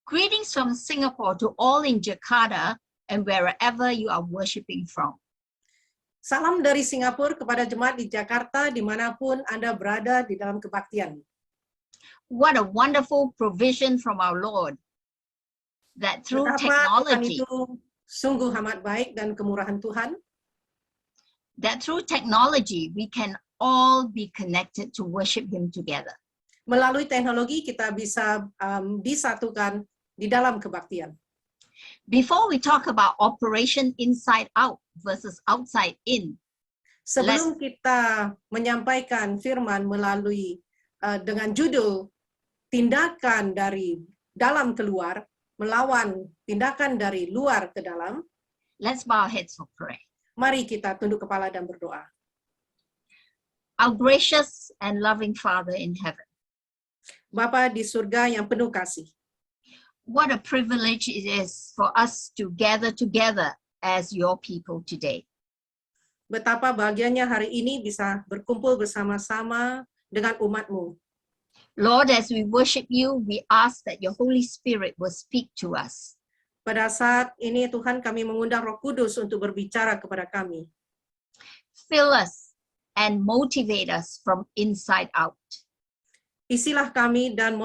Greetings from Singapore to all in Jakarta and wherever you are worshiping from. Salam dari Singapura kepada jemaat di Jakarta dimanapun Anda berada di dalam kebaktian. What a wonderful provision from our Lord that through Betapa Tuhan technology, itu sungguh amat baik dan kemurahan Tuhan, we can all be connected to worship Him together. melalui teknologi kita bisa disatukan di dalam kebaktian. Before we talk about operation inside out versus outside in, Sebelum kita menyampaikan firman melalui dengan judul tindakan dari dalam keluar melawan tindakan dari luar ke dalam, let's bow our heads for prayer. mari kita tunduk kepala dan berdoa. Our gracious and loving Father in heaven, Bapa di surga yang penuh kasih, what a privilege it is for us to gather together as your people today. betapa bahagianya hari ini bisa berkumpul bersama-sama dengan umat-Mu. Lord, as we worship you, we ask that your Holy Spirit will speak to us. Pada saat ini Tuhan, kami mengundang Roh Kudus untuk berbicara kepada kami. Fill us and motivate us from inside out. Isilah kami dan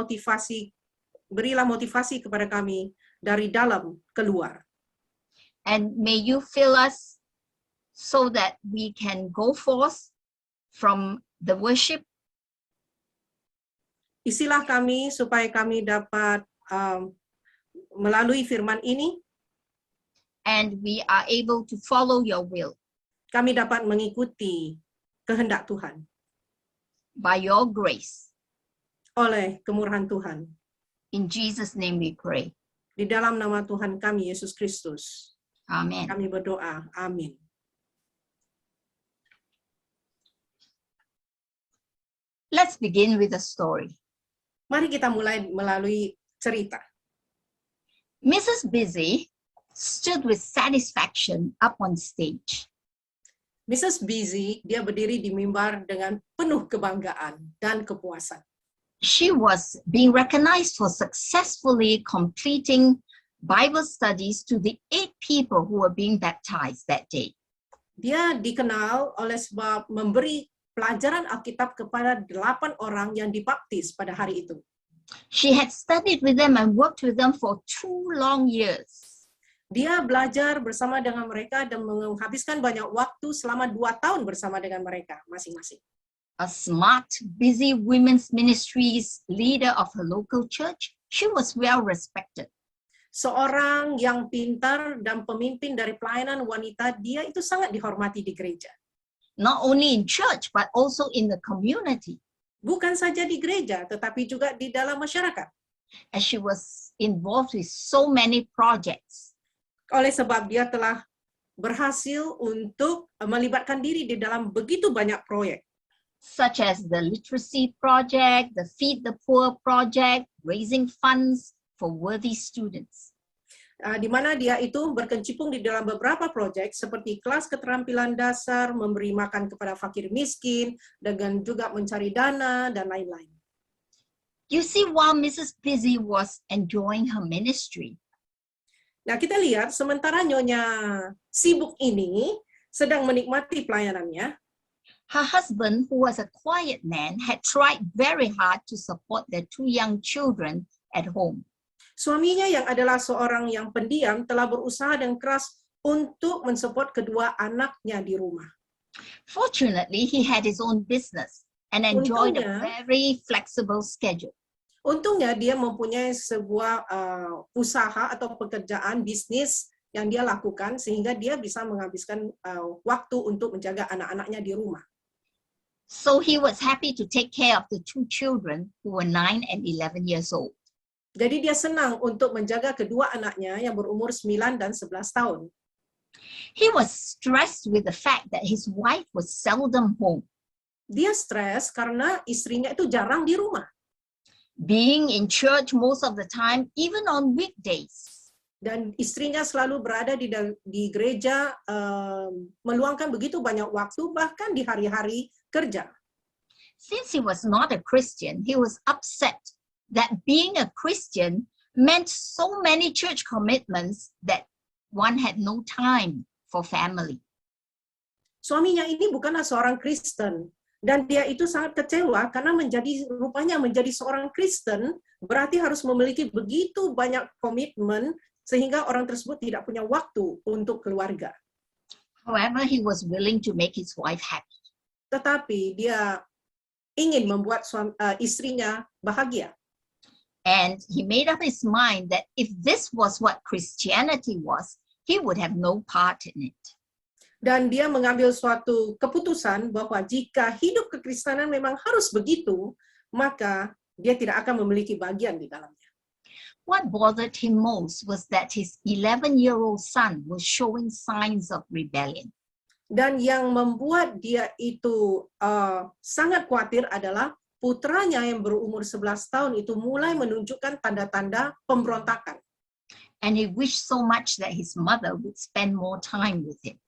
berilah motivasi kepada kami dari dalam keluar. And may you fill us so that we can go forth from the worship Isilah kami supaya kami dapat melalui firman ini, and we are able to follow your will. kami dapat mengikuti kehendak Tuhan By your grace. oleh kemurahan Tuhan. In Jesus' name we pray. Di dalam nama Tuhan kami, Yesus Kristus, Amen. kami berdoa. Amin. Let's begin with a story. Mari kita mulai melalui cerita. Mrs. Busy stood with satisfaction up on stage. Mrs. Busy, dia berdiri di mimbar dengan penuh kebanggaan dan kepuasan. She was being recognized for successfully completing Bible studies to the 8 people who were being baptized that day. Dia dikenal oleh sebab memberi pelajaran Alkitab kepada 8 orang yang dibaptis pada hari itu. She had studied with them and worked with them for 2 long years. Dia belajar bersama dengan mereka dan menghabiskan banyak waktu selama 2 tahun bersama dengan mereka masing-masing. A smart, busy women's ministries leader of her local church, she was well respected. Seorang yang pintar dan pemimpin dari pelayanan wanita, dia itu sangat dihormati di gereja. Not only in church, but also in the community, Bukan saja di gereja, tetapi juga di dalam masyarakat. as she was involved with so many projects. Oleh sebab dia telah berhasil untuk melibatkan diri di dalam begitu banyak proyek. Such as the literacy project, the Feed the Poor project, raising funds for worthy students. Di mana dia itu berkecimpung di dalam beberapa proyek seperti kelas keterampilan dasar, memberi makan kepada fakir miskin, dengan juga mencari dana, dan lain-lain. You see, while Mrs. Busy was enjoying her ministry, Nah, kita lihat sementara Nyonya sibuk ini sedang menikmati pelayanannya, her husband, who was a quiet man, had tried very hard to support their 2 young children at home. suaminya yang adalah seorang yang pendiam telah berusaha dengan keras untuk mensupport kedua anaknya di rumah. Fortunately, he had his own business and enjoyed a Untungnya- very flexible schedule. Untungnya dia mempunyai sebuah usaha atau pekerjaan bisnis yang dia lakukan sehingga dia bisa menghabiskan waktu untuk menjaga anak-anaknya di rumah. So he was happy to take care of the 2 children who were 9 and 11 years old. Jadi dia senang untuk menjaga kedua anaknya yang berumur 9 dan 11 tahun. He was stressed with the fact that his wife was seldom home. Dia stres karena istrinya itu jarang di rumah. Being in church most of the time, even on weekdays. Dan istrinya selalu berada di gereja, meluangkan begitu banyak waktu, bahkan di hari-hari kerja. Since he was not a Christian, he was upset that being a Christian meant so many church commitments that one had no time for family. Suaminya ini bukanlah seorang Kristen, dan dia itu sangat kecewa karena rupanya menjadi seorang Kristen berarti harus memiliki begitu banyak komitmen sehingga orang tersebut tidak punya waktu untuk keluarga. However, he was willing to make his wife happy. Tetapi dia ingin membuat istrinya bahagia. And he made up his mind that if this was what Christianity was, he would have no part in it. Dan dia mengambil suatu keputusan bahwa jika hidup kekristenan memang harus begitu, maka dia tidak akan memiliki bagian di dalamnya. What bothered him most was that his 11-year-old son was showing signs of rebellion. Dan yang membuat dia itu sangat khawatir adalah putranya yang berumur 11 tahun itu mulai menunjukkan tanda-tanda pemberontakan. And he wished so much that his mother would spend more time with him.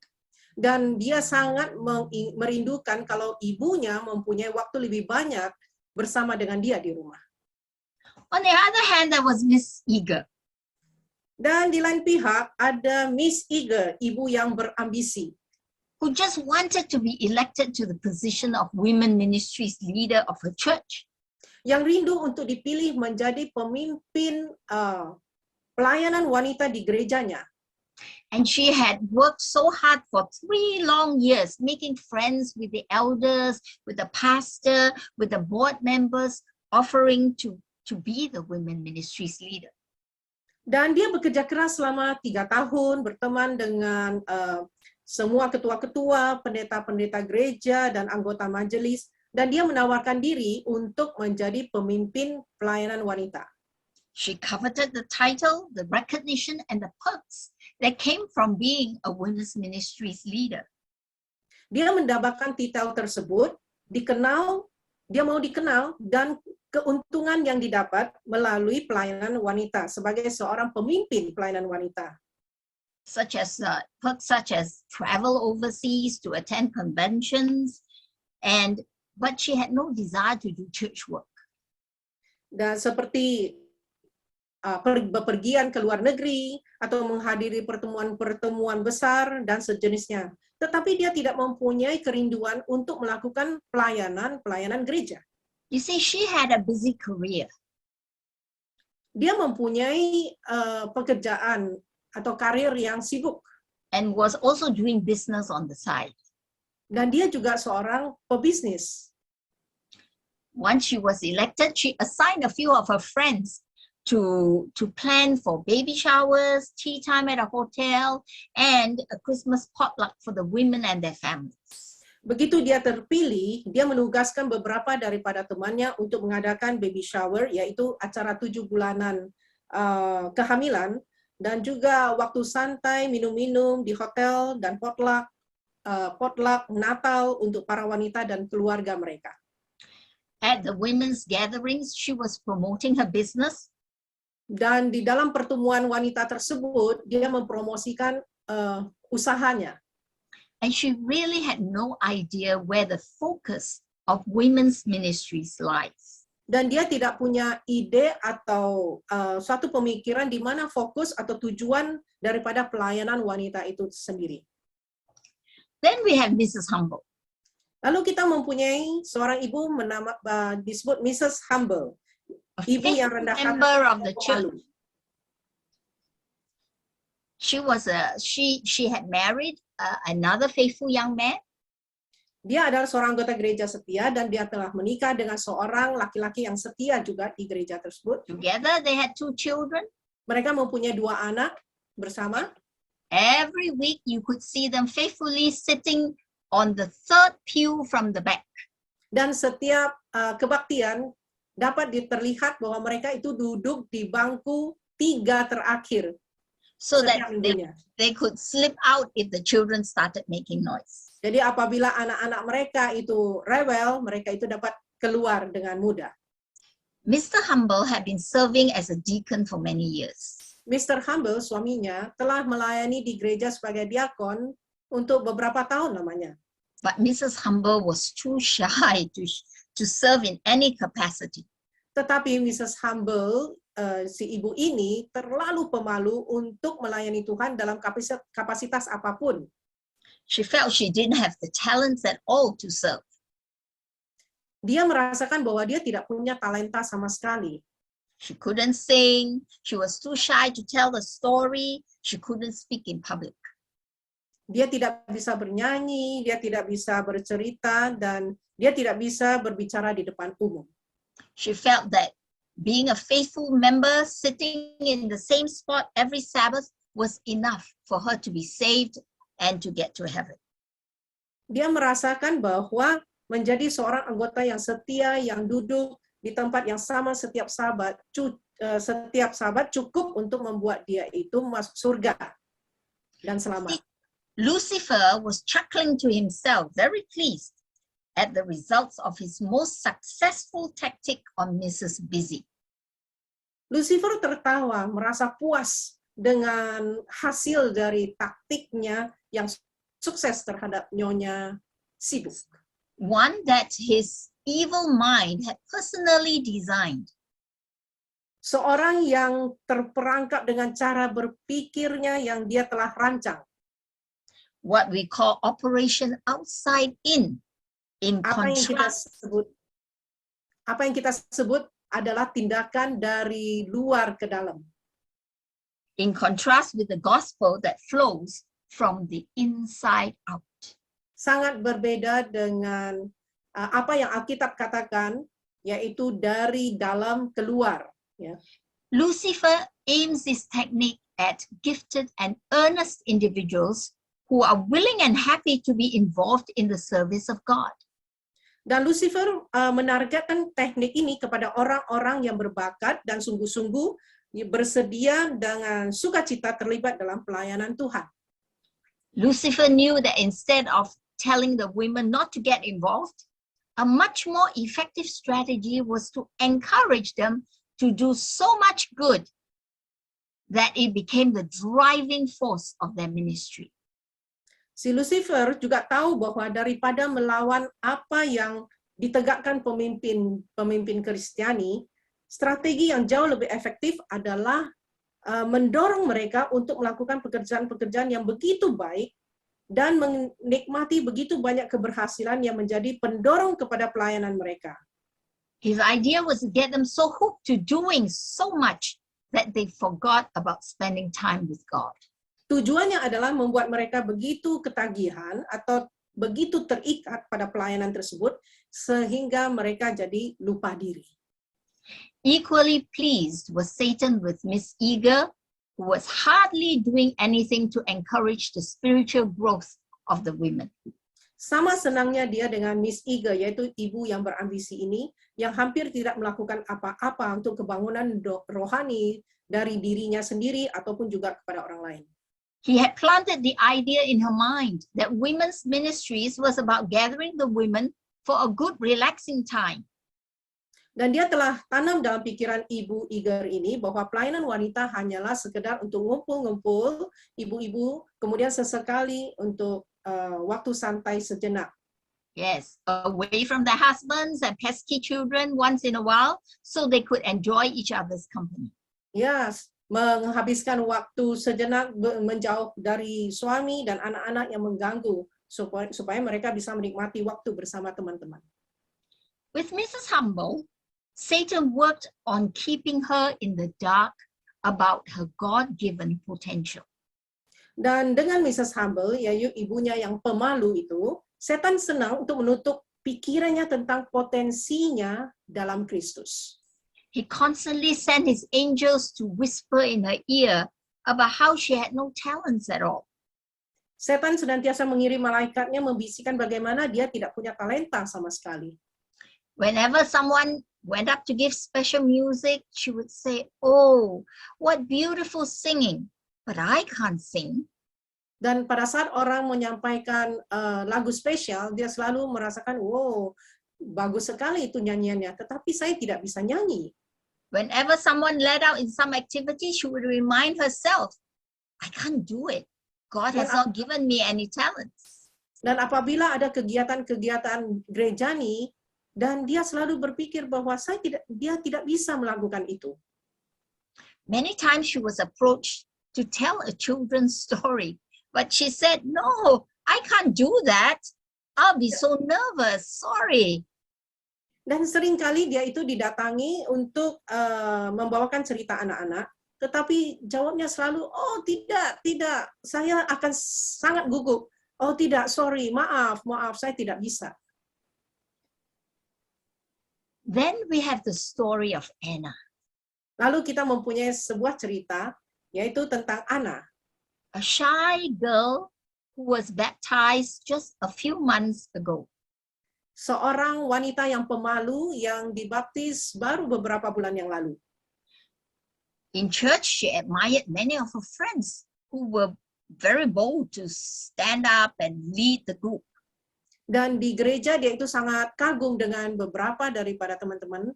Dan dia sangat merindukan kalau ibunya mempunyai waktu lebih banyak bersama dengan dia di rumah. On the other hand, there was Miss Eager. Dan di lain pihak ada Miss Eager, ibu yang berambisi, who just wanted to be elected to the position of women ministries leader of her church. Yang rindu untuk dipilih menjadi pemimpin pelayanan wanita di gerejanya. And she had worked so hard for 3 long years, making friends with the elders, with the pastor, with the board members, offering to be the women ministries leader. Dan dia bekerja keras selama 3 tahun, berteman dengan semua ketua-ketua, pendeta-pendeta gereja, dan anggota majelis, dan dia menawarkan diri untuk menjadi pemimpin pelayanan wanita. She coveted the title, the recognition, and the perks that came from being a women's ministries leader. Dia mendapatkan titel tersebut, dia mau dikenal, dan keuntungan yang didapat melalui pelayanan wanita sebagai seorang pemimpin pelayanan wanita. Perks such as travel overseas to attend conventions, but she had no desire to do church work. Dan seperti bepergian ke luar negeri atau menghadiri pertemuan-pertemuan besar dan sejenisnya. Tetapi dia tidak mempunyai kerinduan untuk melakukan pelayanan gereja. You see, she had a busy career. Dia mempunyai pekerjaan atau karir yang sibuk. And was also doing business on the side. Dan dia juga seorang pebisnis. Once she was elected, she assigned a few of her friends to plan for baby showers, tea time at a hotel, and a Christmas potluck for the women and their families. Begitu dia terpilih, dia menugaskan beberapa daripada temannya untuk mengadakan baby shower, yaitu acara 7 bulanan kehamilan, dan juga waktu santai, minum-minum di hotel, dan potluck Natal untuk para wanita dan keluarga mereka. At the women's gatherings, she was promoting her business. Dan di dalam pertemuan wanita tersebut, dia mempromosikan usahanya. And she really had no idea where the focus of women's ministries lies. Dan dia tidak punya ide atau suatu pemikiran di mana fokus atau tujuan daripada pelayanan wanita itu sendiri. Then we have Mrs. Humble. Lalu kita mempunyai seorang ibu disebut Mrs. Humble. Ibu yang rendah hati, member of the church. She had married another faithful young man. Dia adalah seorang anggota gereja setia dan dia telah menikah dengan seorang laki-laki yang setia juga di gereja tersebut. Together they had 2 children. Mereka mempunyai 2 anak bersama. Every week you could see them faithfully sitting on the 3rd pew from the back. Dan setiap kebaktian dapat terlihat bahwa mereka itu duduk di bangku 3 terakhir. So that they could slip out if the children started making noise. Jadi apabila anak-anak mereka itu rewel, mereka itu dapat keluar dengan mudah. Mr. Humble had been serving as a deacon for many years. Mr. Humble, suaminya, telah melayani di gereja sebagai diakon untuk beberapa tahun namanya. But Mrs. Humble was too shy to serve in any capacity. Tetapi Mrs. Humble si ibu ini terlalu pemalu untuk melayani Tuhan dalam kapasitas apapun. She felt she didn't have the talents at all to serve. Dia merasakan bahwa dia tidak punya talenta sama sekali. She couldn't sing. She was too shy to tell the story. She couldn't speak in public. Dia tidak bisa bernyanyi, dia tidak bisa bercerita, dan dia tidak bisa berbicara di depan umum. She felt that being a faithful member, sitting in the same spot every Sabbath was enough for her to be saved and to get to heaven. Dia merasakan bahwa menjadi seorang anggota yang setia, yang duduk di tempat yang sama setiap Sabat cukup untuk membuat dia itu masuk surga dan selamat. Lucifer was chuckling to himself, very pleased at the results of his most successful tactic on Mrs. Busy. Lucifer tertawa, merasa puas dengan hasil dari taktiknya yang sukses terhadap Nyonya Sibuk. One that his evil mind had personally designed. Seorang yang terperangkap dengan cara berpikirnya yang dia telah rancang. What we call operation outside in Apa yang kita contrast, sebut adalah tindakan dari luar ke dalam. in contrast with the gospel that flows from the inside out. Sangat berbeda dengan apa yang Alkitab katakan, yaitu dari dalam keluar. Ya. Lucifer aims this technique at gifted and earnest individuals who are willing and happy to be involved in the service of God. Dan Lucifer menargetkan teknik ini kepada orang-orang yang berbakat dan sungguh-sungguh bersedia dengan sukacita terlibat dalam pelayanan Tuhan. Lucifer knew that instead of telling the women not to get involved, a much more effective strategy was to encourage them to do so much good that it became the driving force of their ministry. Si Lucifer juga tahu bahwa daripada melawan apa yang ditegakkan pemimpin Kristiani, strategi yang jauh lebih efektif adalah mendorong mereka untuk melakukan pekerjaan-pekerjaan yang begitu baik dan menikmati begitu banyak keberhasilan yang menjadi pendorong kepada pelayanan mereka. His idea was to get them so hooked to doing so much that they forgot about spending time with God. Tujuannya adalah membuat mereka begitu ketagihan atau begitu terikat pada pelayanan tersebut sehingga mereka jadi lupa diri. Equally pleased was Satan with Miss Eager, who was hardly doing anything to encourage the spiritual growth of the women. Sama senangnya dia dengan Miss Eager, yaitu ibu yang berambisi ini, yang hampir tidak melakukan apa-apa untuk kebangunan rohani dari dirinya sendiri ataupun juga kepada orang lain. He had planted the idea in her mind that women's ministries was about gathering the women for a good relaxing time. Dan dia telah tanam dalam pikiran Ibu Eager ini bahwa pelayanan wanita hanyalah sekedar untuk ngumpul-ngumpul ibu-ibu, kemudian sesekali untuk waktu santai sejenak. Yes, away from their husbands and pesky children once in a while, so they could enjoy each other's company. Yes, menghabiskan waktu sejenak menjauh dari suami dan anak-anak yang mengganggu supaya mereka bisa menikmati waktu bersama teman-teman. With Mrs. Humble, Satan worked on keeping her in the dark about her God-given potential. Dan dengan Mrs. Humble, yaitu ibunya yang pemalu itu, setan senang untuk menutup pikirannya tentang potensinya dalam Kristus. He constantly sent his angels to whisper in her ear about how she had no talents at all. Setan senantiasa mengirim malaikatnya membisikkan bagaimana dia tidak punya talenta sama sekali. Whenever someone went up to give special music, she would say, "Oh, what beautiful singing, but I can't sing." Dan pada saat orang menyampaikan lagu spesial, dia selalu merasakan, wow, bagus sekali itu nyanyiannya, tetapi saya tidak bisa nyanyi. Whenever someone led out in some activity, she would remind herself, "I can't do it. God has not given me any talents." Dan apabila ada kegiatan-kegiatan gerejani, dan dia selalu berpikir bahwa dia tidak bisa melakukan itu. Many times she was approached to tell a children's story, but she said, "No, I can't do that. I'll be so nervous. Sorry." Dan seringkali dia itu didatangi untuk membawakan cerita anak-anak, tetapi jawabnya selalu, oh tidak, tidak, saya akan sangat gugup. Oh tidak, sorry, maaf, saya tidak bisa. Then we have the story of Anna, Lalu kita mempunyai sebuah cerita, yaitu tentang Anna, a shy girl who was baptized just a few months ago. seorang wanita yang pemalu yang dibaptis baru beberapa bulan yang lalu. In church, she admired many of her friends who were very bold to stand up and lead the group. Dan di gereja dia itu sangat kagum dengan beberapa daripada teman-teman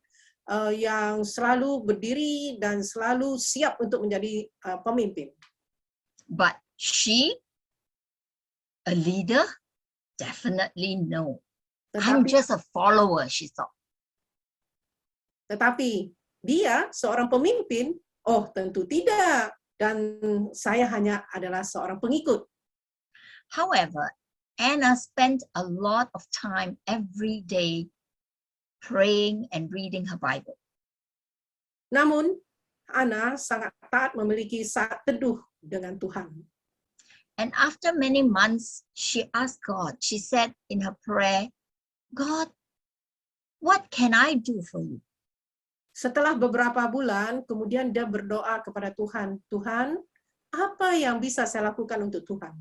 yang selalu berdiri dan selalu siap untuk menjadi pemimpin. But she, a leader? Definitely no. I'm Tetapi, just a follower, she thought. tetapi dia seorang pemimpin, oh tentu tidak. Dan saya hanya adalah seorang pengikut. However, Anna spent a lot of time every day praying and reading her Bible. Namun, Anna sangat taat memiliki saat teduh dengan Tuhan. And after many months, she asked God, she said in her prayer, "God, what can I do for you?" Setelah beberapa bulan, kemudian dia berdoa kepada Tuhan, Tuhan, apa yang bisa saya lakukan untuk Tuhan?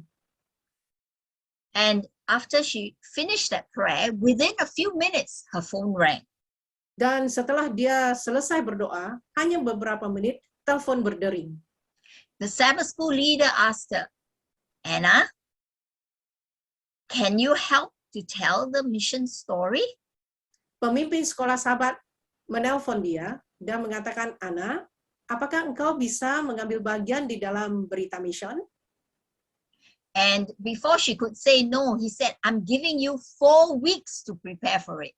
And after she finished that prayer, within a few minutes, her phone rang. Dan setelah dia selesai berdoa, hanya beberapa menit, telepon berdering. The Sabbath school leader asked her, "Anna, can you help to tell the mission story?" Pemimpin sekolah Sabat menelpon dia dan mengatakan, Anna, apakah engkau bisa mengambil bagian di dalam berita mission? And before she could say no, he said, "I'm giving you 4 weeks to prepare for it."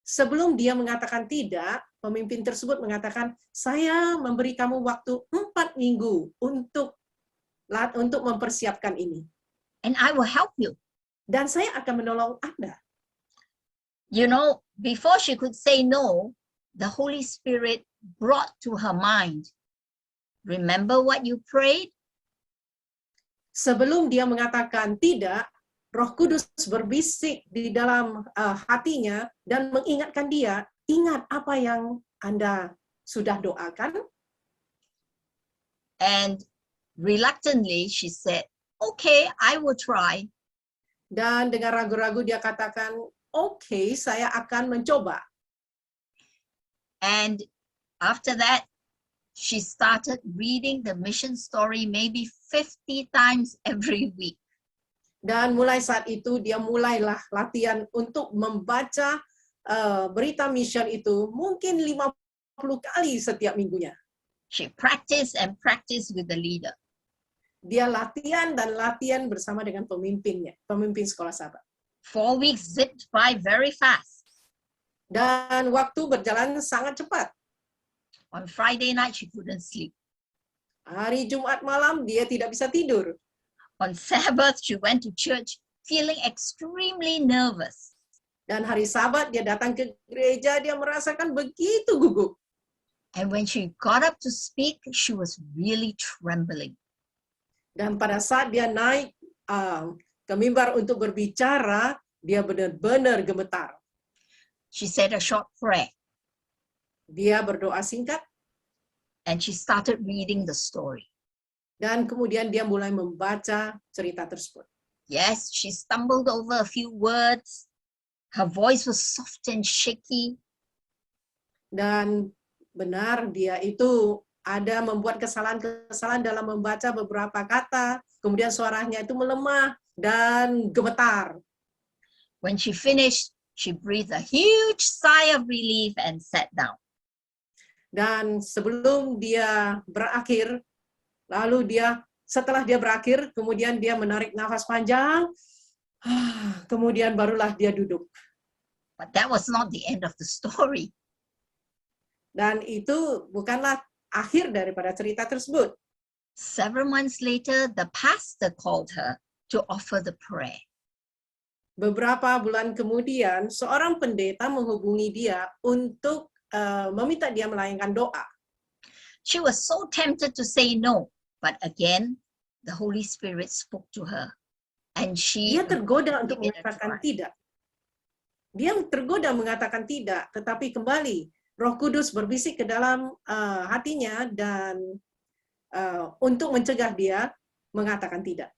Sebelum dia mengatakan tidak, pemimpin tersebut mengatakan, saya memberi kamu waktu 4 minggu untuk mempersiapkan ini. And I will help you. Dan saya akan menolong Anda. You know, before she could say no, the Holy Spirit brought to her mind, "Remember what you prayed?" Sebelum dia mengatakan tidak, Roh Kudus berbisik di dalam hatinya dan mengingatkan dia, ingat apa yang Anda sudah doakan? And reluctantly, she said, "Okay, I will try." Dan dengan ragu-ragu dia katakan, oke, saya akan mencoba. And after that, she started reading the mission story maybe 50 times every week. Dan mulai saat itu dia mulailah latihan untuk membaca berita mission itu mungkin 50 kali setiap minggunya. She practiced and practiced with the leader. Dia latihan dan latihan bersama dengan pemimpinnya, pemimpin sekolah Sabat. 4 weeks zipped by very fast. Dan waktu berjalan sangat cepat. On Friday night, she couldn't sleep. Hari Jumat malam dia tidak bisa tidur. On Sabbath, she went to church feeling extremely nervous. Dan hari Sabat dia datang ke gereja, dia merasakan begitu gugup. And when she got up to speak, she was really trembling. Dan pada saat dia naik ke mimbar untuk berbicara, dia benar-benar gemetar. She said a short prayer Dia berdoa singkat, and she started reading the story. dan kemudian dia mulai membaca cerita tersebut. Yes, she stumbled over a few words. Her voice was soft and shaky. Dan benar, dia itu ada membuat kesalahan-kesalahan dalam membaca beberapa kata, kemudian suaranya itu melemah dan gemetar. When she finished, she breathed a huge sigh of relief and sat down. Dan sebelum dia berakhir, setelah dia berakhir, kemudian dia menarik nafas panjang, kemudian barulah dia duduk. But that was not the end of the story. Dan itu bukanlah akhir daripada cerita tersebut. Several months later, the pastor called her to offer the prayer. Beberapa bulan kemudian, seorang pendeta menghubungi dia untuk meminta dia melayangkan doa. She was so tempted to say no, but again, the Holy Spirit spoke to her, and she Dia tergoda agreed to untuk give it a mengatakan try. tidak. Dia tergoda mengatakan tidak, tetapi kembali Roh Kudus berbisik ke dalam hatinya dan untuk mencegah dia mengatakan tidak.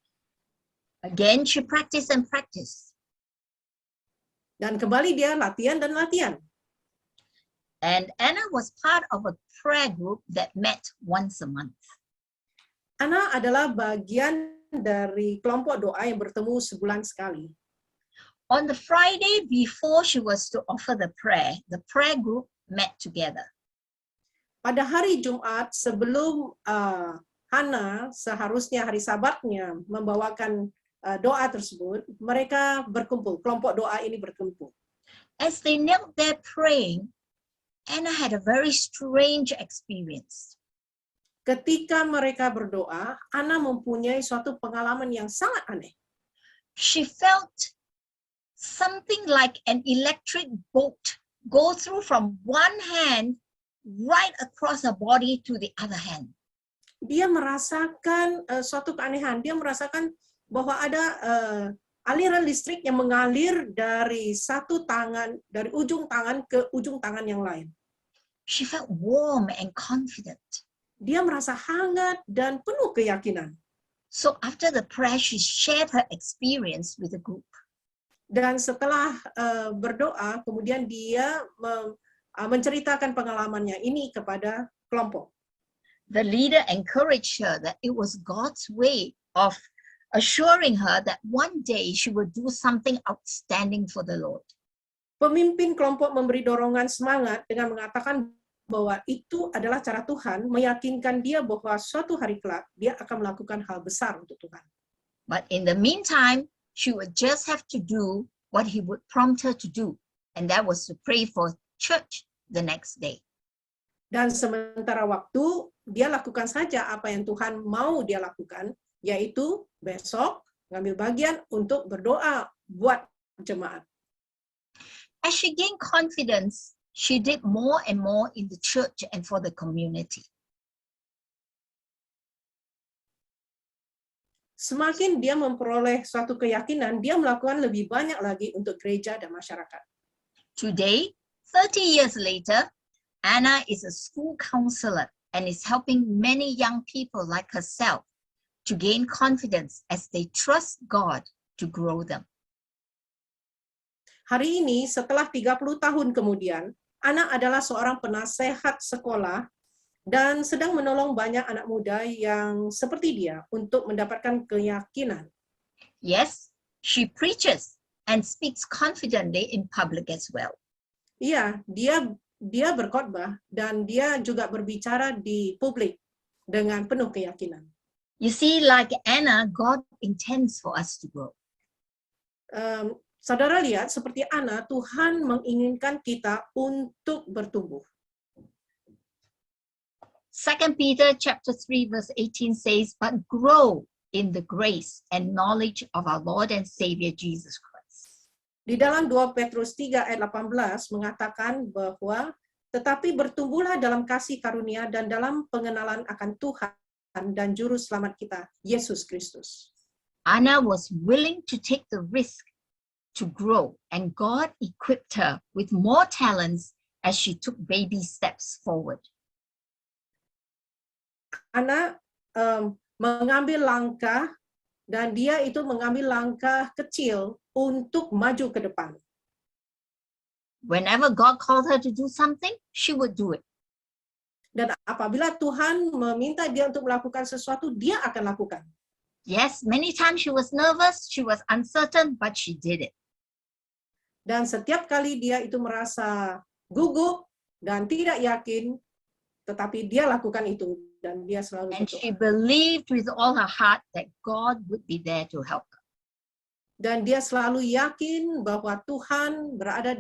Again, she practiced and practiced. Dan kembali dia latihan dan latihan. And Anna was part of a prayer group that met once a month. Anna adalah bagian dari kelompok doa yang bertemu sebulan sekali. On the Friday before she was to offer the prayer group met together. Pada hari Jumat sebelum Hana seharusnya hari Sabatnya membawakan doa tersebut, mereka berkumpul, kelompok doa ini berkumpul. As they knelt there praying, Anna had a very strange experience. Ketika mereka berdoa, Anna mempunyai suatu pengalaman yang sangat aneh. She felt something like an electric bolt go through from one hand right across her body to the other hand. Dia merasakan suatu keanehan. Dia merasakan bahwa ada aliran listrik yang mengalir dari satu tangan, dari ujung tangan ke ujung tangan yang lain. She felt warm and confident. Dia merasa hangat dan penuh keyakinan. So after the prayer, she shared her experience with the group. Dan setelah berdoa, kemudian dia menceritakan pengalamannya ini kepada kelompok. The leader encouraged her that it was God's way of assuring her that one day she would do something outstanding for the Lord. Pemimpin kelompok memberi dorongan semangat dengan mengatakan bahwa itu adalah cara Tuhan meyakinkan dia bahwa suatu hari kelak dia akan melakukan hal besar untuk Tuhan. But in the meantime, she would just have to do what he would prompt her to do, and that was to pray for church the next day. Dan sementara waktu, dia lakukan saja apa yang Tuhan mau dia lakukan, yaitu besok ngambil bagian untuk berdoa buat jemaat. As she gained confidence, she did more and more in the church and for the community. Semakin dia memperoleh suatu keyakinan, dia melakukan lebih banyak lagi untuk gereja dan masyarakat. Today, 30 years later, Anna is a school counselor and is helping many young people like herself to gain confidence as they trust God to grow them. Hari ini, setelah 30 tahun kemudian, Anna adalah seorang penasehat sekolah dan sedang menolong banyak anak muda yang seperti dia untuk mendapatkan keyakinan. Yes, she preaches and speaks confidently in public as well. Iya, dia berkhotbah dan dia juga berbicara di publik dengan penuh keyakinan. You see, like Anna, God intends for us to grow. Saudara lihat, seperti Anna, Tuhan menginginkan kita untuk bertumbuh. 2 Peter chapter 3 verse 18 says, but grow in the grace and knowledge of our Lord and Savior Jesus Christ. Di dalam 2 Petrus 3 ayat 18 mengatakan bahwa tetapi bertumbuhlah dalam kasih karunia dan dalam pengenalan akan Tuhan dan Juru Selamat kita, Yesus Kristus. Anna was willing to take the risk to grow, and God equipped her with more talents as she took baby steps forward. Anna mengambil langkah dan dia itu mengambil langkah kecil untuk maju ke depan. Whenever God called her to do something, she would do it. Dan apabila Tuhan meminta dia untuk melakukan sesuatu, dia akan lakukan. Yes, many times she was nervous, she was uncertain, but she did it. Dan setiap kali dia itu merasa gugup dan tidak yakin, tetapi dia lakukan itu dan dia selalu And berdoa. she believed with all her heart that God would be there to help her. Dan dia selalu yakin bahwa Tuhan berada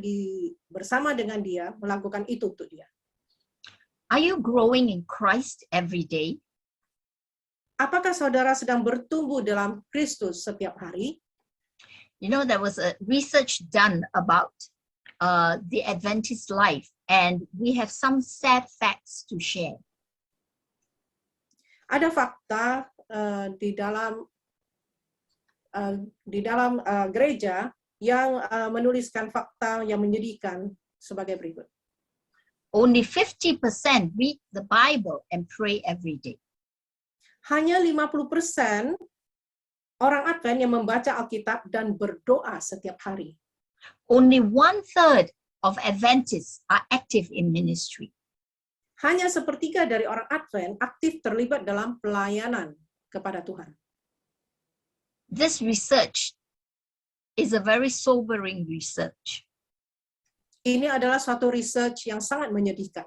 bersama dengan dia, melakukan itu untuk dia. Are you growing in Christ every day? Apakah saudara sedang bertumbuh dalam Kristus setiap hari? You know, there was a research done about the Adventist life, and we have some sad facts to share. Ada fakta di dalam gereja yang menuliskan fakta yang menyedihkan sebagai berikut. Only 50% read the Bible and pray every day. Hanya 50% orang Advent yang membaca Alkitab dan berdoa setiap hari. Only 1/3 of Adventists are active in ministry. Hanya sepertiga dari orang Advent aktif terlibat dalam pelayanan kepada Tuhan. This research is a very sobering research. Ini adalah suatu research yang sangat menyedihkan.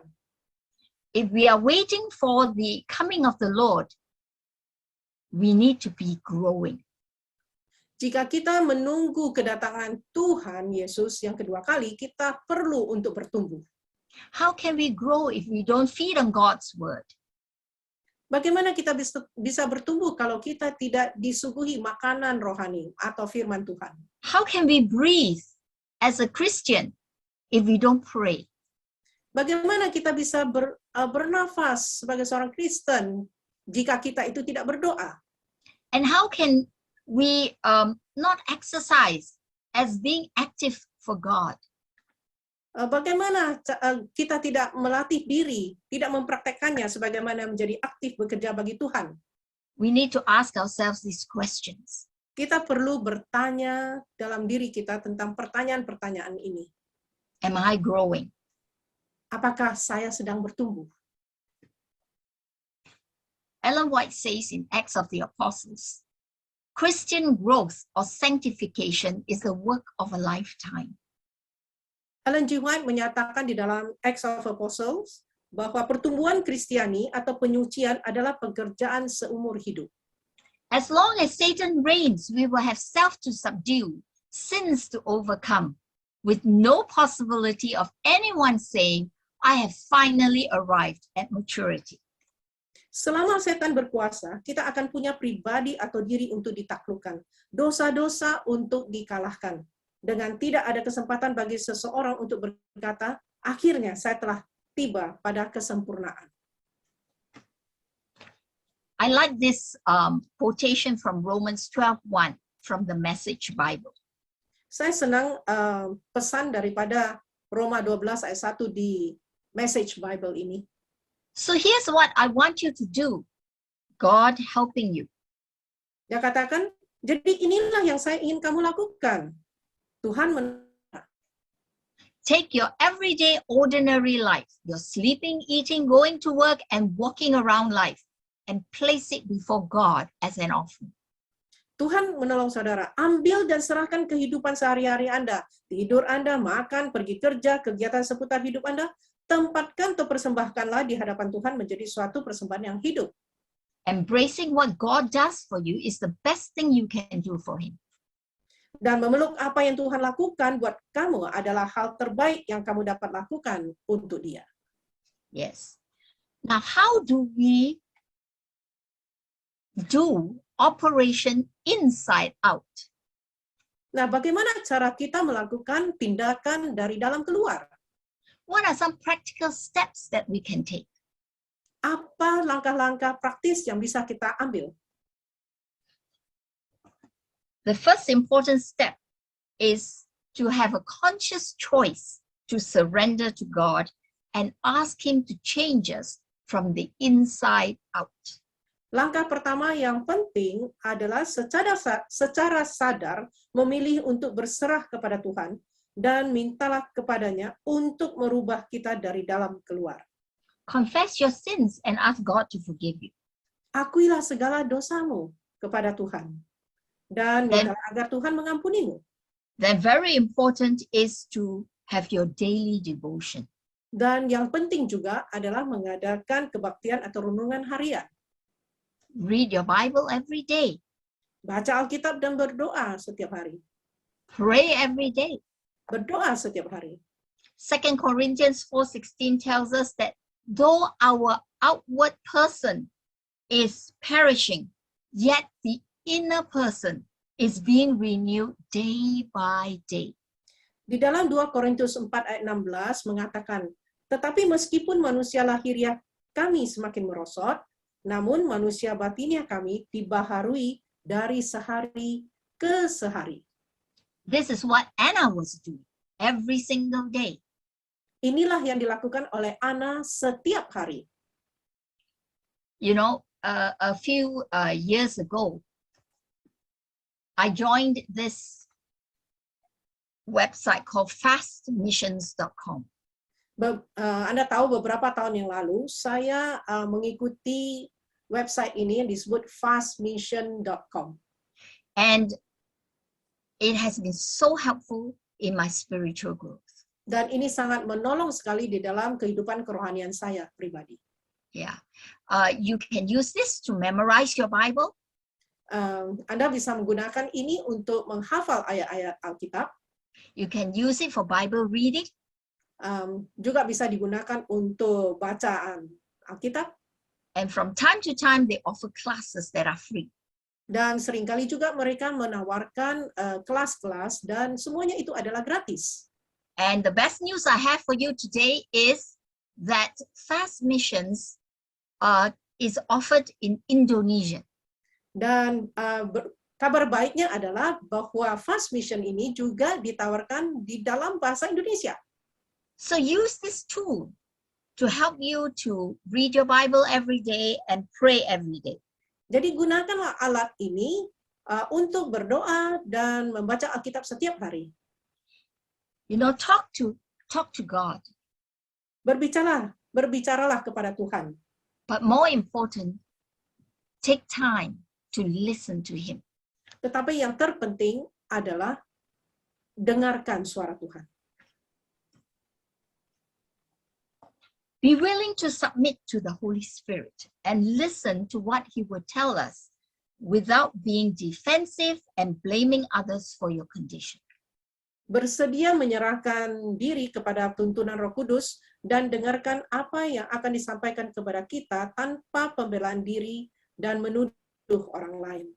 If we are waiting for the coming of the Lord, we need to be growing. Jika kita menunggu kedatangan Tuhan Yesus yang kedua kali, kita perlu untuk bertumbuh. How can we grow if we don't feed on God's word? Bagaimana kita bisa bertumbuh kalau kita tidak disuguhi makanan rohani atau firman Tuhan? How can we breathe as a Christian if we don't pray? Bagaimana kita bisa bernafas sebagai seorang Kristen jika kita itu tidak berdoa? And how can we not exercise as being active for God? Bagaimana kita tidak melatih diri, tidak mempraktekkannya sebagaimana menjadi aktif bekerja bagi Tuhan? We need to ask ourselves these questions. Kita perlu bertanya dalam diri kita tentang pertanyaan-pertanyaan ini. Am I growing? Apakah saya sedang bertumbuh? Ellen White says in Acts of the Apostles, Christian growth or sanctification is the work of a lifetime. Ellen G. White menyatakan di dalam Acts of Apostles bahwa pertumbuhan Kristiani atau penyucian adalah pekerjaan seumur hidup. As long as Satan reigns, we will have self to subdue, sins to overcome, with no possibility of anyone saying, I have finally arrived at maturity. Selama setan berkuasa, kita akan punya pribadi atau diri untuk ditaklukkan, dosa-dosa untuk dikalahkan. Dengan tidak ada kesempatan bagi seseorang untuk berkata, akhirnya saya telah tiba pada kesempurnaan. I like this quotation from Romans 12:1 from the Message Bible. Saya senang pesan daripada Roma 12 ayat 1 di Message Bible ini. So here's what I want you to do. God helping you. Dia katakan, jadi inilah yang saya ingin kamu lakukan. Tuhan Take your everyday ordinary life, your sleeping, eating, going to work, and walking around life, and place it before God as an offering. Tuhan menolong saudara. Ambil dan serahkan kehidupan sehari-hari Anda. Tidur Anda, makan, pergi kerja, kegiatan seputar hidup Anda. Tempatkan atau persembahkanlah di hadapan Tuhan menjadi suatu persembahan yang hidup. Embracing what God does for you is the best thing you can do for Him. Dan memeluk apa yang Tuhan lakukan buat kamu adalah hal terbaik yang kamu dapat lakukan untuk Dia. Yes. Now, how do we do operation inside out? Nah, bagaimana cara kita melakukan tindakan dari dalam keluar? What are some practical steps that we can take? Apa langkah-langkah praktis yang bisa kita ambil? The first important step is to have a conscious choice to surrender to God and ask Him to change us from the inside out. Langkah pertama yang penting adalah secara sadar memilih untuk berserah kepada Tuhan dan mintalah kepadanya untuk merubah kita dari dalam keluar. Confess your sins and ask God to forgive you. Akuilah segala dosamu kepada Tuhan dan mintalah agar Tuhan mengampunimu. Then very important is to have your daily devotion. Dan yang penting juga adalah mengadakan kebaktian atau renungan harian. Read your Bible every day. Baca Alkitab dan berdoa setiap hari. Pray every day. Berdoa setiap hari. 2 Corinthians 4:16 tells us that though our outward person is perishing, yet the inner person is being renewed day by day. Di dalam 2 Korintus 4 ayat 16 mengatakan, tetapi meskipun manusia lahiriah kami semakin merosot, namun manusia batiniah kami dibaharui dari sehari ke sehari. This is what Anna was doing every single day. Inilah yang dilakukan oleh Ana setiap hari. You know, a few years ago, I joined this website called fastmissions.com. Anda tahu beberapa tahun yang lalu saya mengikuti website ini yang disebut fastmission.com. And it has been so helpful in my spiritual growth. Dan ini sangat menolong sekali di dalam kehidupan kerohanian saya pribadi. Yeah. You can use this to memorize your Bible. Anda bisa menggunakan ini untuk menghafal ayat-ayat Alkitab. You can use it for Bible reading. Juga bisa digunakan untuk bacaan Alkitab. And from time to time, they offer classes that are free. Dan seringkali juga mereka menawarkan kelas-kelas dan semuanya itu adalah gratis. And the best news I have for you today is that Fast Missions is offered in Indonesia. Dan kabar baiknya adalah bahwa Fast Mission ini juga ditawarkan di dalam bahasa Indonesia. So use this tool to help you to read your Bible every day and pray every day. Jadi gunakanlah alat ini untuk berdoa dan membaca Alkitab setiap hari. You know, talk to God. Berbicaralah kepada Tuhan. But more important, take time to listen to Him. Tetapi yang terpenting adalah dengarkan suara Tuhan. Be willing to submit to the Holy Spirit and listen to what He will tell us without being defensive and blaming others for your condition. Bersedia menyerahkan diri kepada tuntunan Roh Kudus dan dengarkan apa yang akan disampaikan kepada kita tanpa pembelaan diri dan menuduh orang lain.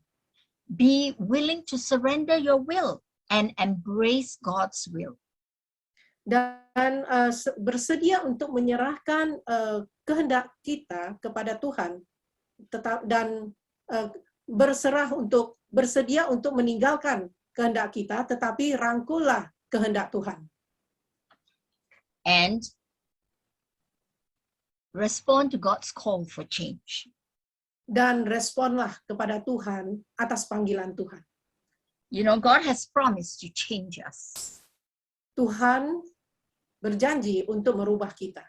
Be willing to surrender your will and embrace God's will. Dan bersedia untuk menyerahkan kehendak kita kepada Tuhan, dan bersedia untuk meninggalkan kehendak kita, tetapi rangkullah kehendak Tuhan. And respond to God's call for change. Dan responlah kepada Tuhan atas panggilan Tuhan. You know, God has promised to change us. Tuhan berjanji untuk merubah kita.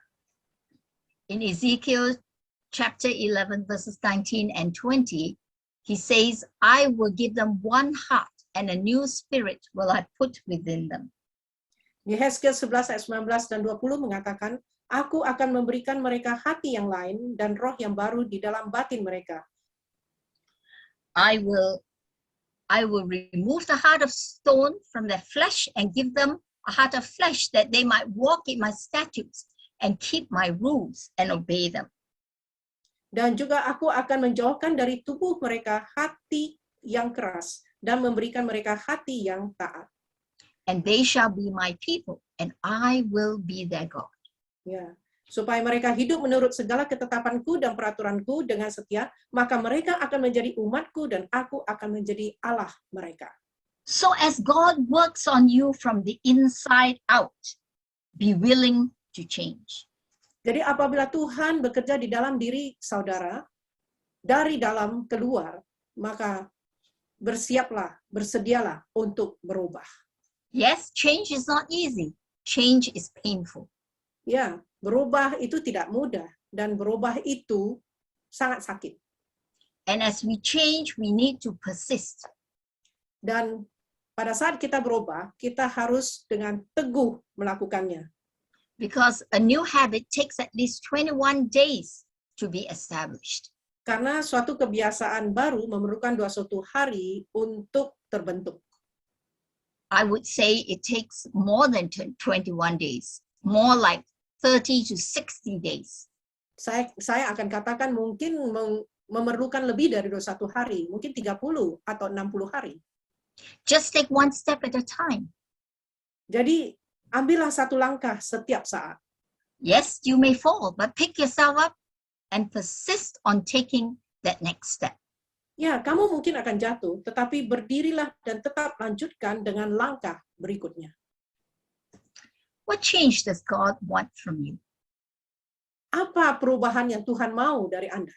In Ezekiel chapter 11, verses 19 and 20, He says, I will give them one heart and a new spirit will I put within them. Di Hezkiel 11 ayat 19 dan 20 mengatakan, Aku akan memberikan mereka hati yang lain dan roh yang baru di dalam batin mereka. I will remove the heart of stone from their flesh and give them a heart of flesh that they might walk in my statutes and keep my rules and obey them. Dan juga aku akan menjauhkan dari tubuh mereka hati yang keras dan memberikan mereka hati yang taat. And they shall be my people and I will be their God. Ya, supaya mereka hidup menurut segala ketetapanku dan peraturanku dengan setia, maka mereka akan menjadi umatku dan aku akan menjadi Allah mereka. So as God works on you from the inside out, be willing to change. Jadi apabila Tuhan bekerja di dalam diri saudara, dari dalam keluar, maka bersedialah untuk berubah. Yes, change is not easy. Change is painful. Ya, berubah itu tidak mudah dan berubah itu sangat sakit. And as we change, we need to persist. Dan pada saat kita berubah, kita harus dengan teguh melakukannya. Because a new habit takes at least 21 days to be established. Karena suatu kebiasaan baru memerlukan 21 hari untuk terbentuk. I would say it takes more than 21 days, more like 30 to 60 days. saya akan katakan mungkin memerlukan lebih dari 21 hari, mungkin 30 atau 60 hari. Just take one step at a time. Jadi, ambillah satu langkah setiap saat. Yes, you may fall, but pick yourself up and persist on taking that next step. Ya, kamu mungkin akan jatuh, tetapi berdirilah dan tetap lanjutkan dengan langkah berikutnya. What change does God want from you? Apa perubahan yang Tuhan mau dari Anda?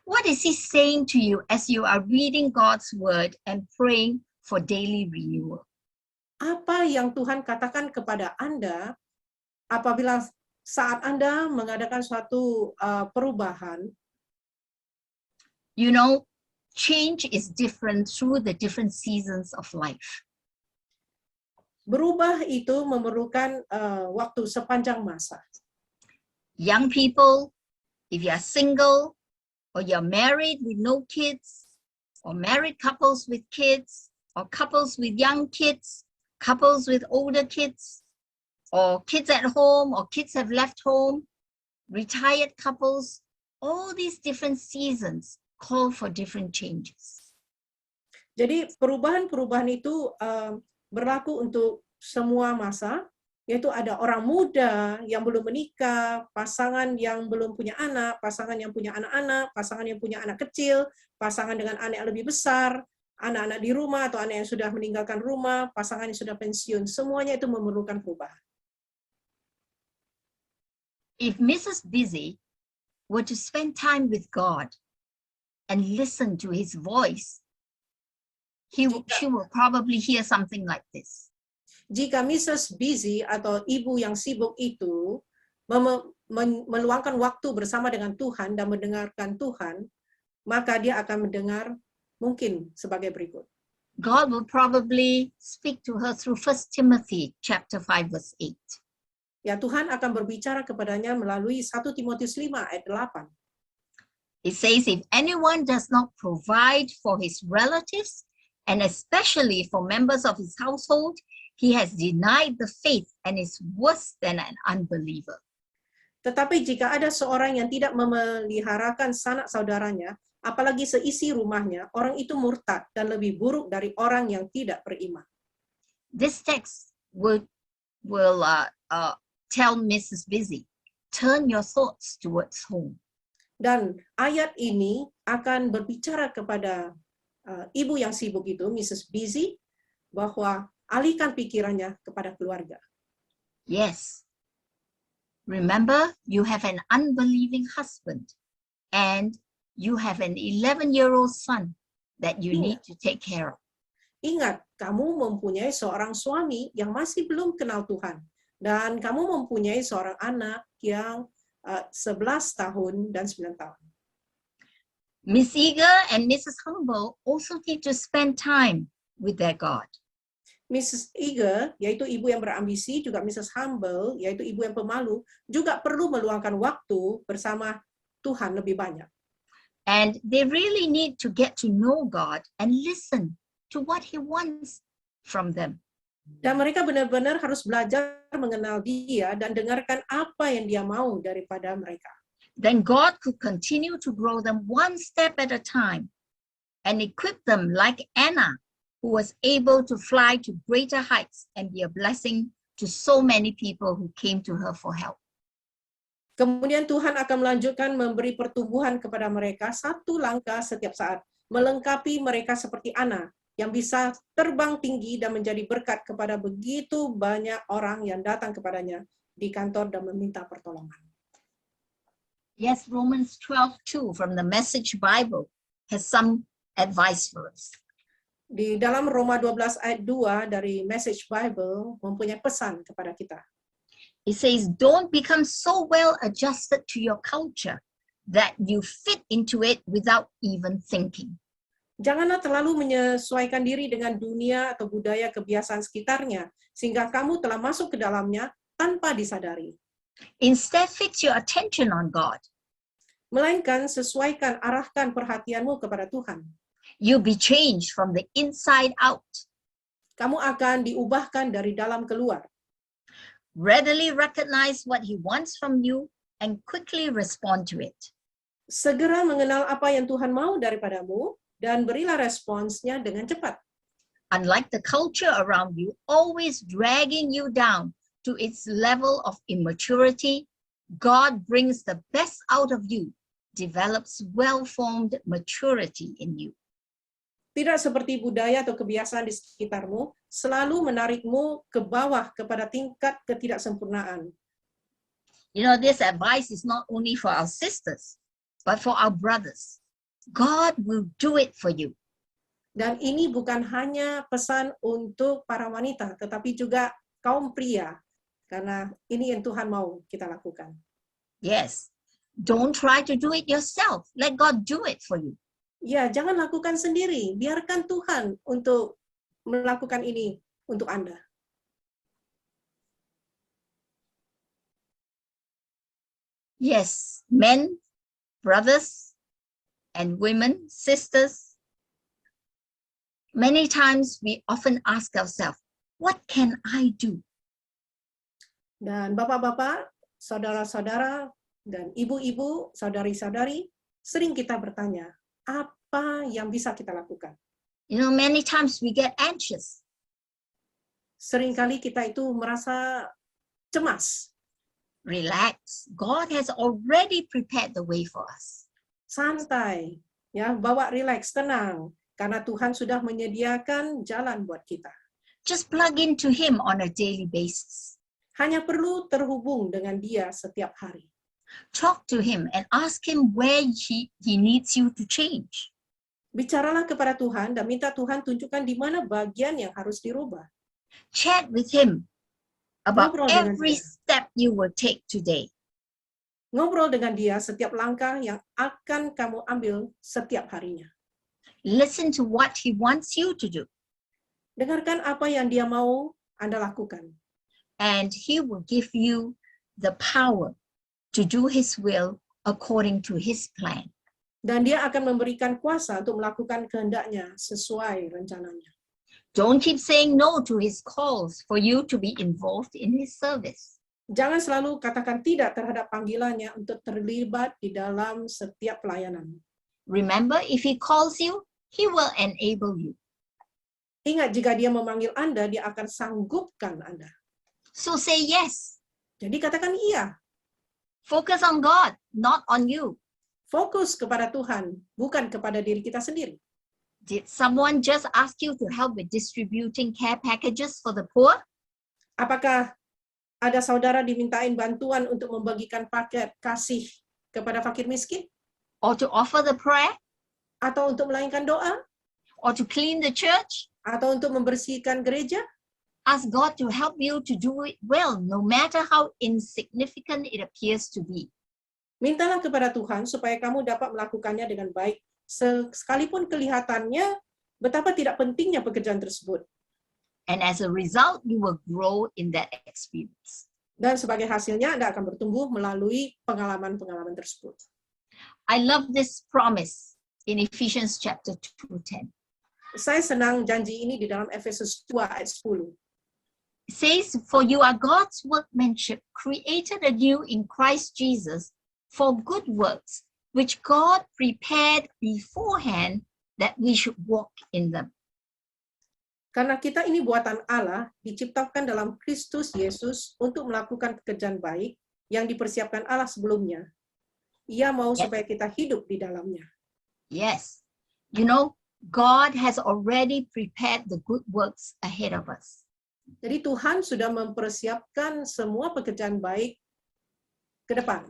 What is He saying to you as you are reading God's word and praying for daily renewal? Apa yang Tuhan katakan kepada Anda apabila saat Anda mengadakan suatu perubahan? You know, change is different through the different seasons of life. Berubah itu memerlukan waktu sepanjang masa. Young people, if you are single, or you're married with no kids, or married couples with kids, or couples with young kids, couples with older kids, or kids at home, or kids have left home, retired couples, all these different seasons call for different changes. Jadi perubahan-perubahan itu berlaku untuk semua masa, yaitu ada orang muda yang belum menikah, pasangan yang belum punya anak, pasangan yang punya anak-anak, pasangan yang punya anak kecil, pasangan dengan anak yang lebih besar, anak-anak di rumah atau anak yang sudah meninggalkan rumah, pasangan yang sudah pensiun, semuanya itu memerlukan perubahan. If Mrs. Busy were to spend time with God and listen to His voice, she will probably hear something like this. Jika Mrs. Busy atau ibu yang sibuk itu meluangkan waktu bersama dengan Tuhan dan mendengarkan Tuhan, maka dia akan mendengar mungkin sebagai berikut. God will probably speak to her through 1 Timothy chapter 5 verse 8. Ya, Tuhan akan berbicara kepadanya melalui 1 Timotius 5 ayat 8. It says, if anyone does not provide for his relatives, and especially for members of his household, he has denied the faith and is worse than an unbeliever. Tetapi jika ada seorang yang tidak memeliharakan sanak saudaranya, apalagi seisi rumahnya, orang itu murtad dan lebih buruk dari orang yang tidak beriman. This text will tell Mrs. Busy, turn your thoughts towards home. Dan ayat ini akan berbicara kepada ibu yang sibuk itu, Mrs. Busy, bahwa alihkan pikirannya kepada keluarga. Yes. Remember, you have an unbelieving husband and you have an 11-year-old son that you need to take care of. Ingat, kamu mempunyai seorang suami yang masih belum kenal Tuhan. Dan kamu mempunyai seorang anak yang 11 tahun dan 9 tahun. Miss Eager and Mrs. Humble also need to spend time with their God. Mrs. Eager, yaitu ibu yang berambisi, juga Mrs. Humble, yaitu ibu yang pemalu, juga perlu meluangkan waktu bersama Tuhan lebih banyak. And they really need to get to know God and listen to what He wants from them. Dan mereka benar-benar harus belajar mengenal Dia dan dengarkan apa yang Dia mau daripada mereka. Then God could continue to grow them one step at a time and equip them like Anna, who was able to fly to greater heights and be a blessing to so many people who came to her for help. Kemudian Tuhan akan melanjutkan memberi pertumbuhan kepada mereka satu langkah setiap saat, melengkapi mereka seperti Anna, yang bisa terbang tinggi dan menjadi berkat kepada begitu banyak orang yang datang kepadanya di kantor dan meminta pertolongan. Yes, Romans 12:2 from the Message Bible has some advice for us. Di dalam Roma 12 ayat 2 dari Message Bible mempunyai pesan kepada kita. It says, don't become so well adjusted to your culture that you fit into it without even thinking. Janganlah terlalu menyesuaikan diri dengan dunia atau budaya kebiasaan sekitarnya, sehingga kamu telah masuk ke dalamnya tanpa disadari. Instead, fix your attention on God. Melainkan sesuaikan, arahkan perhatianmu kepada Tuhan. You'll be changed from the inside out. Kamu akan diubahkan dari dalam keluar. Readily recognize what He wants from you and quickly respond to it. Segera mengenal apa yang Tuhan mau daripadamu dan berilah responsnya dengan cepat. Unlike the culture around you, always dragging you down to its level of immaturity, God brings the best out of you, develops well-formed maturity in you. Tidak seperti budaya atau kebiasaan di sekitarmu, selalu menarikmu ke bawah kepada tingkat ketidaksempurnaan. You know, this advice is not only for our sisters, but for our brothers. God will do it for you. Dan ini bukan hanya pesan untuk para wanita, tetapi juga kaum pria. Karena ini yang Tuhan mau kita lakukan. Yes. Don't try to do it yourself. Let God do it for you. Ya, jangan lakukan sendiri. Biarkan Tuhan untuk melakukan ini untuk Anda. Yes, men, brothers, and women, sisters, many times we often ask ourselves, what can I do? Dan bapak-bapak, saudara-saudara, dan ibu-ibu, saudari-saudari, sering kita bertanya, apa yang bisa kita lakukan? You know, many times we get anxious. Seringkali kita itu merasa cemas. Relax. God has already prepared the way for us. Santai, ya, bawa relax, tenang, karena Tuhan sudah menyediakan jalan buat kita. Just plug into Him on a daily basis. Hanya perlu terhubung dengan Dia setiap hari. Talk to Him and ask Him where He needs you to change. Bicaralah kepada Tuhan dan minta Tuhan tunjukkan di mana bagian yang harus dirubah. Chat with Him about Ngobrol dengan every Dia. step you will take today. Ngobrol dengan Dia setiap langkah yang akan kamu ambil setiap harinya. Listen to what He wants you to do, Dengarkan apa yang Dia mau Anda lakukan. and He will give you the power to do His will according to His plan. Dan Dia akan memberikan kuasa untuk melakukan kehendaknya sesuai rencananya. Don't keep saying no to His calls for you to be involved in His service. Jangan selalu katakan tidak terhadap panggilannya untuk terlibat di dalam setiap pelayanan. Remember, if He calls you, He will enable you. Ingat, jika Dia memanggil Anda, Dia akan sanggupkan Anda. So say yes. Jadi katakan iya. Focus on God, not on you. Fokus kepada Tuhan, bukan kepada diri kita sendiri. Did someone just ask you to help with distributing care packages for the poor? Apakah ada saudara dimintain bantuan untuk membagikan paket kasih kepada fakir miskin? Or to offer the prayer? Atau untuk melayangkan doa? Or to clean the church? Atau untuk membersihkan gereja? Ask God to help you to do it well, no matter how insignificant it appears to be. Mintalah kepada Tuhan supaya kamu dapat melakukannya dengan baik, sekalipun kelihatannya betapa tidak pentingnya pekerjaan tersebut. And as a result, you will grow in that experience. Dan sebagai hasilnya, Anda akan bertumbuh melalui pengalaman-pengalaman tersebut. I love this promise in Ephesians chapter 2:10. Saya senang janji ini di dalam Efesus 2 ayat 10. It says, for you are God's workmanship, created anew in Christ Jesus for good works, which God prepared beforehand that we should walk in them. Karena kita ini buatan Allah, diciptakan dalam Kristus Yesus untuk melakukan pekerjaan baik yang dipersiapkan Allah sebelumnya. Ia mau supaya kita hidup di dalamnya. Yes. You know, God has already prepared the good works ahead of us. Jadi Tuhan sudah mempersiapkan semua pekerjaan baik ke depan.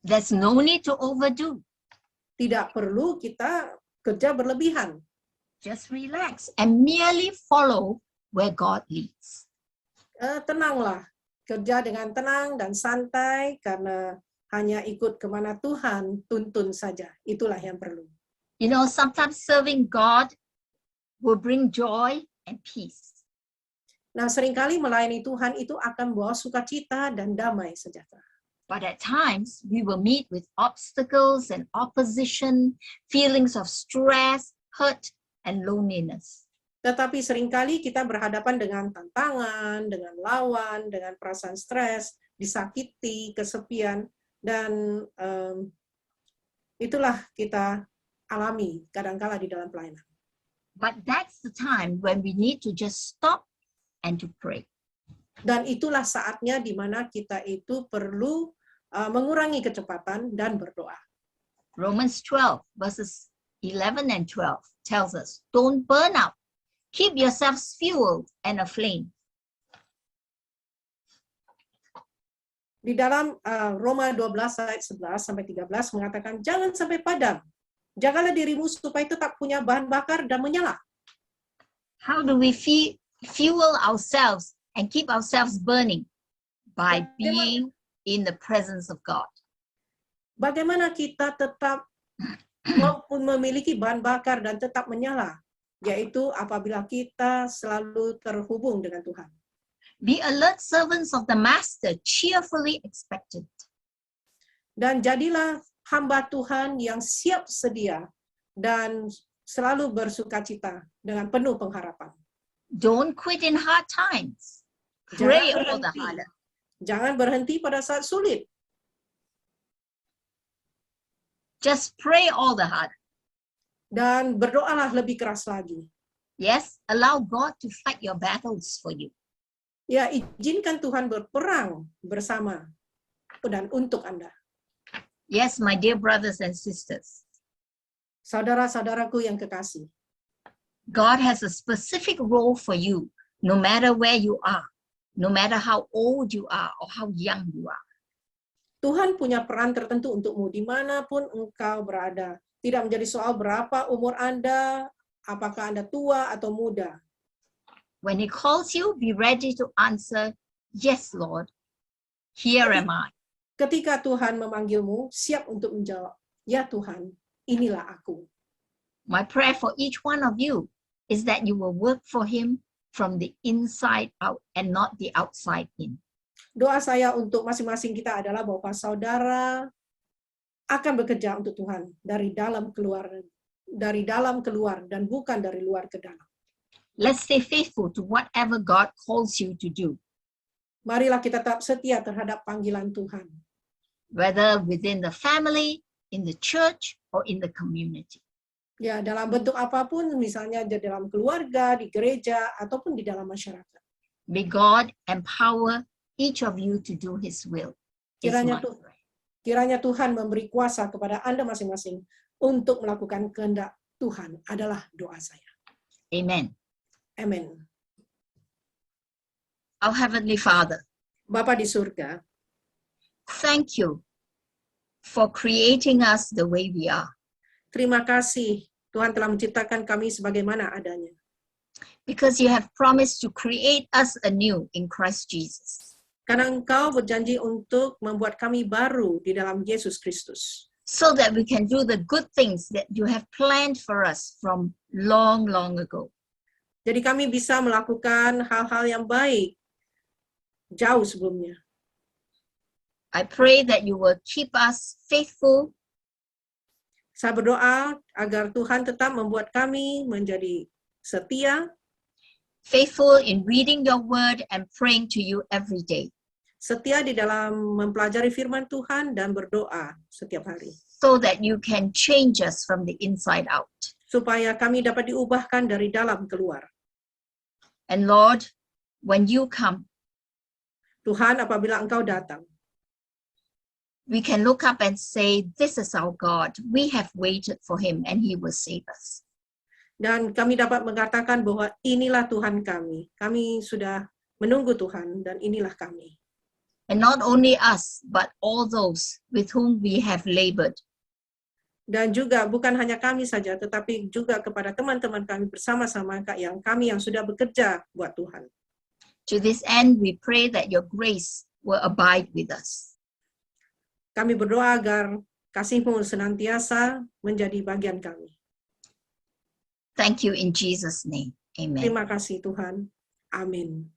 There's no need to overdo. Tidak perlu kita kerja berlebihan. Just relax and merely follow where God leads. Tenanglah, kerja dengan tenang dan santai karena hanya ikut kemana Tuhan tuntun saja. Itulah yang perlu. You know, sometimes serving God will bring joy and peace. Nah, seringkali melayani Tuhan itu akan membawa sukacita dan damai sejahtera. But at times, we will meet with obstacles and opposition, feelings of stress, hurt, and loneliness. Tetapi seringkali kita berhadapan dengan tantangan, dengan lawan, dengan perasaan stres, disakiti, kesepian, Dan itulah kita alami kadangkala di dalam pelayanan. But that's the time when we need to just stop and to pray. Dan itulah saatnya di mana kita itu perlu mengurangi kecepatan dan berdoa. Romans 12 verses 11 and 12 tells us, don't burn out. Keep yourselves fueled and aflame. Di dalam Roma 12 ayat 11 sampai 13 mengatakan, jangan sampai padam. Jagalah dirimu supaya tetap punya bahan bakar dan menyala. How do we fuel ourselves and keep ourselves burning? By being in the presence of God. Bagaimana kita tetap memiliki bahan bakar dan tetap menyala? Yaitu apabila kita selalu terhubung dengan Tuhan. Be alert servants of the Master, cheerfully expectant. Dan jadilah hamba Tuhan yang siap sedia dan selalu bersukacita dengan penuh pengharapan. Don't quit in hard times. Pray all the harder. Jangan berhenti pada saat sulit. Just pray all the harder. Dan berdoalah lebih keras lagi. Yes, allow God to fight your battles for you. Ya, izinkan Tuhan berperang bersama dan untuk Anda. Yes, my dear brothers and sisters. Saudara-saudaraku yang kekasih. God has a specific role for you, no matter where you are, no matter how old you are or how young you are. Tuhan punya peran tertentu untukmu dimanapun engkau berada. Tidak menjadi soal berapa umur Anda, apakah Anda tua atau muda. When He calls you, be ready to answer, yes, Lord, here am I. Ketika Tuhan memanggilmu, siap untuk menjawab, ya Tuhan, inilah aku. My prayer for each one of you is that you will work for Him from the inside out and not the outside in. Doa saya untuk masing-masing kita adalah bahwa saudara akan bekerja untuk Tuhan dari dalam keluar dan bukan dari luar ke dalam. Let's stay faithful to whatever God calls you to do. Marilah kita tetap setia terhadap panggilan Tuhan. Whether within the family, in the church, or in the community. Ya, dalam bentuk apapun, misalnya di dalam keluarga, di gereja, ataupun di dalam masyarakat. May God empower each of you to do His will. Kiranya Tuhan memberi kuasa kepada Anda masing-masing untuk melakukan kehendak Tuhan adalah doa saya. Amen. Amen. Our Heavenly Father, Bapa di surga, thank you for creating us the way we are. terima kasih Tuhan telah menciptakan kami sebagaimana adanya. Because you have promised to create us anew in Christ Jesus. Karena Engkau berjanji untuk membuat kami baru di dalam Yesus Kristus. So that we can do the good things that you have planned for us from long, long ago. Jadi kami bisa melakukan hal-hal yang baik jauh sebelumnya. I pray that you will keep us faithful. Saya berdoa agar Tuhan tetap membuat kami menjadi setia, faithful in reading your word and praying to you every day. Setia di dalam mempelajari firman Tuhan dan berdoa setiap hari. So that you can change us from the inside out. Supaya kami dapat diubahkan dari dalam keluar. And Lord, when you come, Tuhan, apabila Engkau datang, we can look up and say, this is our God. We have waited for Him and He will save us. Dan kami dapat mengatakan bahwa inilah Tuhan kami. Kami sudah menunggu Tuhan dan inilah kami. And not only us, but all those with whom we have labored. Dan juga bukan hanya kami saja, tetapi juga kepada teman-teman kami bersama-sama yang sudah bekerja buat Tuhan. To this end, we pray that your grace will abide with us. Kami berdoa agar kasih-Mu senantiasa menjadi bagian kami. Thank you in Jesus' name. Amen. Terima kasih Tuhan. Amin.